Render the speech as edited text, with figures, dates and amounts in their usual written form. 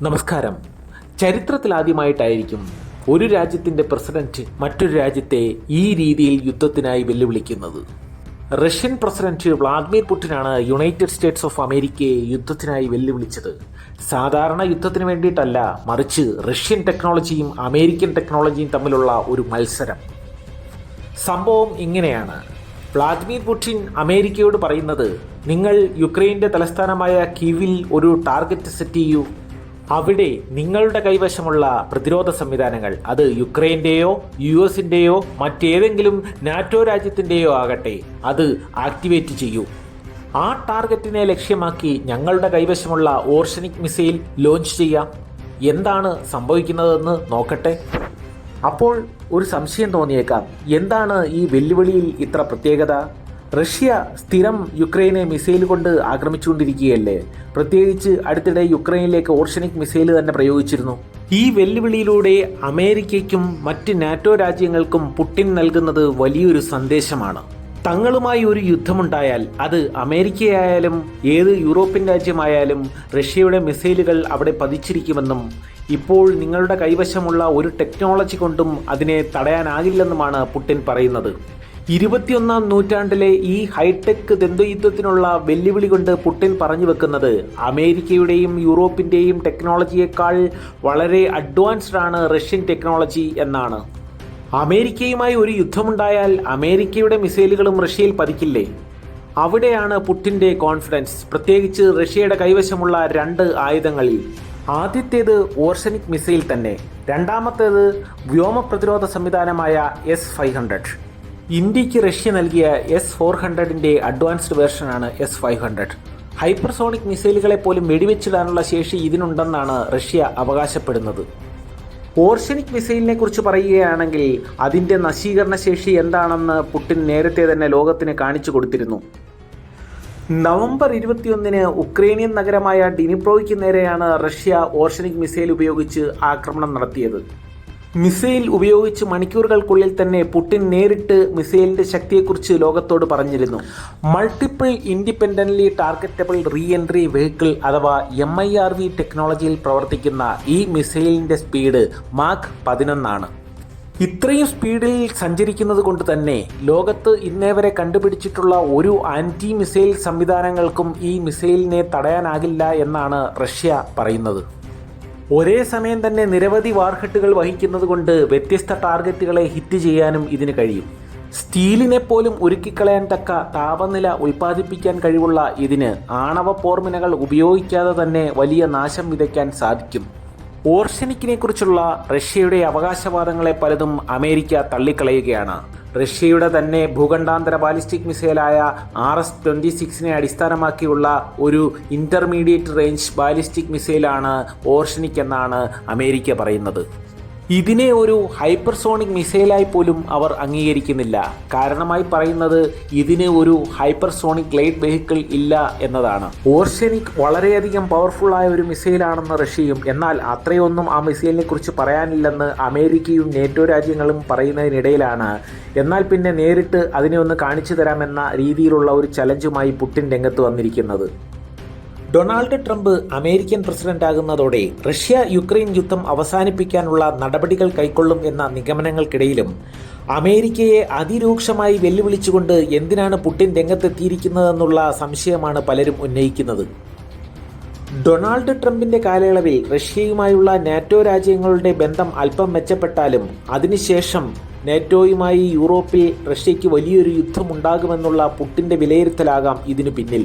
നമസ്കാരം. ചരിത്രത്തിലാദ്യമായിട്ടായിരിക്കും ഒരു രാജ്യത്തിൻ്റെ പ്രസിഡന്റ് മറ്റൊരു രാജ്യത്തെ ഈ രീതിയിൽ യുദ്ധത്തിനായി വെല്ലുവിളിക്കുന്നത്. റഷ്യൻ പ്രസിഡന്റ് വ്ളാദിമിർ പുടിനാണ് യുണൈറ്റഡ് സ്റ്റേറ്റ്സ് ഓഫ് അമേരിക്കയെ യുദ്ധത്തിനായി വെല്ലുവിളിച്ചത്. സാധാരണ യുദ്ധത്തിന് വേണ്ടിയിട്ടല്ല, മറിച്ച് റഷ്യൻ ടെക്നോളജിയും അമേരിക്കൻ ടെക്നോളജിയും തമ്മിലുള്ള ഒരു മത്സരം. സംഭവം ഇങ്ങനെയാണ്. വ്ളാദിമിർ പുടിൻ അമേരിക്കയോട് പറയുന്നത്, നിങ്ങൾ യുക്രൈൻ്റെ തലസ്ഥാനമായ കീവിൽ ഒരു ടാർഗറ്റ് സെറ്റ് ചെയ്യൂ. അവിടെ നിങ്ങളുടെ കൈവശമുള്ള പ്രതിരോധ സംവിധാനങ്ങൾ, അത് യുക്രൈൻ്റെയോ US-ൻ്റെയോ മറ്റേതെങ്കിലും നാറ്റോ രാജ്യത്തിൻ്റെയോ ആകട്ടെ, അത് ആക്ടിവേറ്റ് ചെയ്യൂ. ആ ടാർഗറ്റിനെ ലക്ഷ്യമാക്കി ഞങ്ങളുടെ കൈവശമുള്ള ഓർഷനിക് മിസൈൽ ലോഞ്ച് ചെയ്യാം. എന്താണ് സംഭവിക്കുന്നതെന്ന് നോക്കട്ടെ. അപ്പോൾ ഒരു സംശയം തോന്നിയേക്കാം, എന്താണ് ഈ വെല്ലുവിളിയിൽ ഇത്ര പ്രത്യേകത? റഷ്യ സ്ഥിരം യുക്രൈനെ മിസൈൽ കൊണ്ട് ആക്രമിച്ചുകൊണ്ടിരിക്കുകയല്ലേ. പ്രത്യേകിച്ച് അടുത്തിടെ യുക്രൈനിലേക്ക് ഓർഷനിക് മിസൈൽ തന്നെ പ്രയോഗിച്ചിരുന്നു. ഈ വെല്ലുവിളിയിലൂടെ അമേരിക്കയ്ക്കും മറ്റ് നാറ്റോ രാജ്യങ്ങൾക്കും പുടിൻ നൽകുന്നത് വലിയൊരു സന്ദേശമാണ്. തങ്ങളുമായി ഒരു യുദ്ധമുണ്ടായാൽ അത് അമേരിക്കയായാലും ഏത് യൂറോപ്യൻ രാജ്യമായാലും റഷ്യയുടെ മിസൈലുകൾ അവിടെ പതിച്ചിരിക്കുമെന്നും ഇപ്പോൾ നിങ്ങളുടെ കൈവശമുള്ള ഒരു ടെക്നോളജി കൊണ്ടും അതിനെ തടയാനാകില്ലെന്നുമാണ് പുടിൻ പറയുന്നത്. 21-ാം നൂറ്റാണ്ടിലെ ഈ ഹൈടെക് ദ്വന്ദ്വയുദ്ധത്തിനുള്ള വെല്ലുവിളി കൊണ്ട് പുടിൻ പറഞ്ഞു വെക്കുന്നത്, അമേരിക്കയുടെയും യൂറോപ്പിൻ്റെയും ടെക്നോളജിയേക്കാൾ വളരെ അഡ്വാൻസ്ഡ് ആണ് റഷ്യൻ ടെക്നോളജി എന്നാണ്. അമേരിക്കയുമായി ഒരു യുദ്ധമുണ്ടായാൽ അമേരിക്കയുടെ മിസൈലുകളും റഷ്യയിൽ പതിക്കില്ലേ? അവിടെയാണ് പുടിൻ്റെ കോൺഫിഡൻസ്, പ്രത്യേകിച്ച് റഷ്യയുടെ കൈവശമുള്ള 2 ആയുധങ്ങളിൽ. ആദ്യത്തേത് ഓർഷനിക് മിസൈൽ തന്നെ, രണ്ടാമത്തേത് വ്യോമ പ്രതിരോധ സംവിധാനമായ S-500. ഇന്ത്യക്ക് റഷ്യ നൽകിയ S-400ൻ്റെ അഡ്വാൻസ്ഡ് വേർഷനാണ് S-500. ഹൈപ്പർസോണിക് മിസൈലുകളെ പോലും വെടിവെച്ചിടാനുള്ള ശേഷി ഇതിനുണ്ടെന്നാണ് റഷ്യ അവകാശപ്പെടുന്നത്. ഓർഷനിക് മിസൈലിനെ കുറിച്ച് പറയുകയാണെങ്കിൽ അതിൻ്റെ നശീകരണ ശേഷി എന്താണെന്ന് പുടിൻ നേരത്തെ തന്നെ ലോകത്തിന് കാണിച്ചു കൊടുത്തിരുന്നു. നവംബർ 21-ന് ഉക്രൈനിയൻ നഗരമായ ഡിനിപ്രോയ്ക്ക് നേരെയാണ് റഷ്യ ഓർഷനിക് മിസൈൽ ഉപയോഗിച്ച് ആക്രമണം നടത്തിയത്. മിസൈൽ ഉപയോഗിച്ച് മണിക്കൂറുകൾക്കുള്ളിൽ തന്നെ പുടിൻ നേരിട്ട് മിസൈലിൻ്റെ ശക്തിയെക്കുറിച്ച് ലോകത്തോട് പറഞ്ഞിരുന്നു. Multiple independently targetable re entry vehicle അഥവാ MIRV ടെക്നോളജിയിൽ പ്രവർത്തിക്കുന്ന ഈ മിസൈലിൻ്റെ സ്പീഡ് മാക് 11 ആണ്. ഇത്രയും സ്പീഡിൽ സഞ്ചരിക്കുന്നത് കൊണ്ട് തന്നെ ലോകത്ത് ഇന്നേ വരെ കണ്ടുപിടിച്ചിട്ടുള്ള ഒരു ആൻറ്റി മിസൈൽ സംവിധാനങ്ങൾക്കും ഈ മിസൈലിനെ തടയാനാകില്ല എന്നാണ് റഷ്യ പറയുന്നത്. ഒരേ സമയം തന്നെ നിരവധി വാർഹെഡുകൾ വഹിക്കുന്നത് കൊണ്ട് വ്യത്യസ്ത ടാർഗറ്റുകളെ ഹിറ്റ് ചെയ്യാനും ഇതിന് കഴിയും. സ്റ്റീലിനെ പോലും ഉരുക്കിക്കളയാൻ തക്ക താപനില ഉൽപ്പാദിപ്പിക്കാൻ കഴിവുള്ള ഇതിന് ആണവ പോർമിനകൾ ഉപയോഗിക്കാതെ തന്നെ വലിയ നാശം വിതയ്ക്കാൻ സാധിക്കും. ഓർഷനിക്കിനെ കുറിച്ചുള്ള റഷ്യയുടെ അവകാശവാദങ്ങളെ പലതും അമേരിക്ക തള്ളിക്കളയുകയാണ്. റഷ്യയുടെ തന്നെ ഭൂഖണ്ഡാന്തര ബാലിസ്റ്റിക് മിസൈലായ RS-26നെ അടിസ്ഥാനമാക്കിയുള്ള ഒരു ഇൻ്റർമീഡിയറ്റ് റേഞ്ച് ബാലിസ്റ്റിക് മിസൈലാണ് ഓർഷനിക് എന്നാണ് അമേരിക്ക പറയുന്നത്. ഇതിനെ ഒരു ഹൈപ്പർസോണിക് മിസൈലായി പോലും അവർ അംഗീകരിക്കുന്നില്ല. കാരണമായി പറയുന്നത് ഇതിന് ഒരു ഹൈപ്പർസോണിക് ഗ്ലൈഡ് വെഹിക്കിൾ ഇല്ല എന്നതാണ്. ഓർഷനിക് വളരെയധികം പവർഫുള്ളായ ഒരു മിസൈലാണെന്ന് റഷ്യയും, എന്നാൽ അത്രയൊന്നും ആ മിസൈലിനെ കുറിച്ച് പറയാനില്ലെന്ന് അമേരിക്കയും നേറ്റോ രാജ്യങ്ങളും പറയുന്നതിനിടയിലാണ് എന്നാൽ പിന്നെ നേരിട്ട് അതിനെ ഒന്ന് കാണിച്ചു തരാമെന്ന രീതിയിലുള്ള ഒരു ചലഞ്ചുമായി പുടിൻ രംഗത്ത് വന്നിരിക്കുന്നത്. ഡൊണാൾഡ് ട്രംപ് അമേരിക്കൻ പ്രസിഡന്റാകുന്നതോടെ റഷ്യ യുക്രൈൻ യുദ്ധം അവസാനിപ്പിക്കാനുള്ള നടപടികൾ കൈക്കൊള്ളും എന്ന നിഗമനങ്ങൾക്കിടയിലും അമേരിക്കയെ അതിരൂക്ഷമായി വെല്ലുവിളിച്ചുകൊണ്ട് എന്തിനാണ് പുടിൻ രംഗത്തെത്തിയിരിക്കുന്നതെന്നുള്ള സംശയമാണ് പലരും ഉന്നയിക്കുന്നത്. ഡൊണാൾഡ് ട്രംപിൻ്റെ കാലയളവിൽ റഷ്യയുമായുള്ള നാറ്റോ രാജ്യങ്ങളുടെ ബന്ധം അല്പം മെച്ചപ്പെട്ടാലും അതിനുശേഷം നാറ്റോയുമായി യൂറോപ്പിൽ റഷ്യയ്ക്ക് വലിയൊരു യുദ്ധമുണ്ടാകുമെന്നുള്ള പുടിൻ്റെ വിലയിരുത്തലാകാം ഇതിനു പിന്നിൽ.